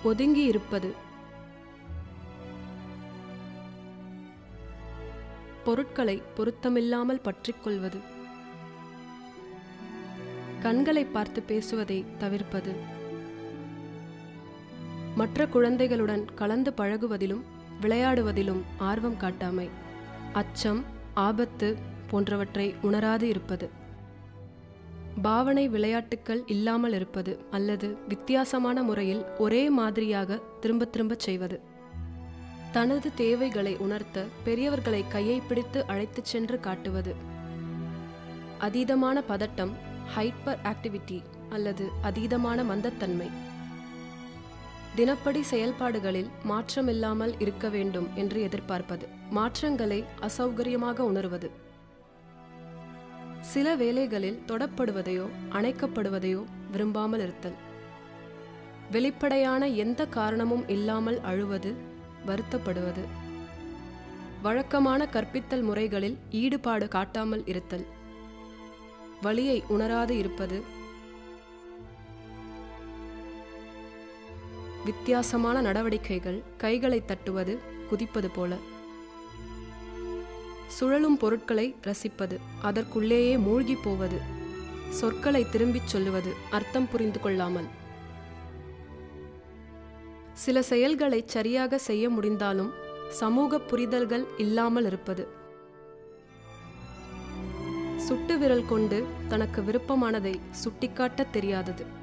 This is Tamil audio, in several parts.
ஒதுங்கி இருப்பது. பொருட்களை பொருத்தமில்லாமல் பற்றிக்கொள்வது. கண்களை பார்த்து பேசுவதை தவிர்ப்பது. மற்ற குழந்தைகளுடன் கலந்து பழகுவதிலும் விளையாடுவதிலும் ஆர்வம் காட்டாமை. அச்சம், ஆபத்து போன்றவற்றை உணராது இருப்பது. பாவனை விளையாட்டுக்கள் இல்லாமல் இருப்பது அல்லது வித்தியாசமான முறையில் ஒரே மாதிரியாக திரும்ப திரும்ப செய்வது. தனது தேவைகளை உணர்த்த பெரியவர்களை கையை பிடித்து அழைத்துச் சென்று காட்டுவது. அதீதமான பதட்டம், ஹைப்பர் ஆக்டிவிட்டி அல்லது அதீதமான மந்தத்தன்மை. தினப்படி செயல்பாடுகளில் மாற்றமில்லாமல் இருக்க வேண்டும் என்று எதிர்பார்ப்பது. மாற்றங்களை அசௌகரியமாக உணர்வது. சில வேளைகளில் தொடப்படுவதையோ அணைக்கப்படுவதையோ விரும்பாமல் இருத்தல். வெளிப்படையான எந்த காரணமும் இல்லாமல் அழுவது, வருத்தப்படுவது. வழக்கமான கற்பித்தல் முறைகளில் ஈடுபாடு காட்டாமல் இருத்தல். வலியை உணராது இருப்பது. வித்தியாசமான நடவடிக்கைகள், கைகளை தட்டுவது, குதிப்பது போல. சுழலும் பொருட்களை ரசிப்பது, அதற்குள்ளேயே மூழ்கி போவது. சொற்களை திரும்பிச் சொல்லுவது, அர்த்தம் புரிந்து கொள்ளாமல். சில செயல்களை சரியாக செய்ய முடிந்தாலும் சமூக புரிதல்கள் இல்லாமல் இருப்பது. சுட்டு விரல் கொண்டு தனக்கு விருப்பமானதை சுட்டிக்காட்ட தெரியாதது.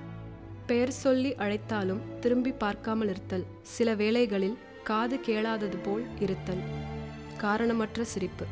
பெயர் சொல்லி அழைத்தாலும் திரும்பி பார்க்காமல் இருத்தல். சில வேளைகளில் காது கேளாதது போல் இருத்தல். காரணமற்ற சிரிப்பு.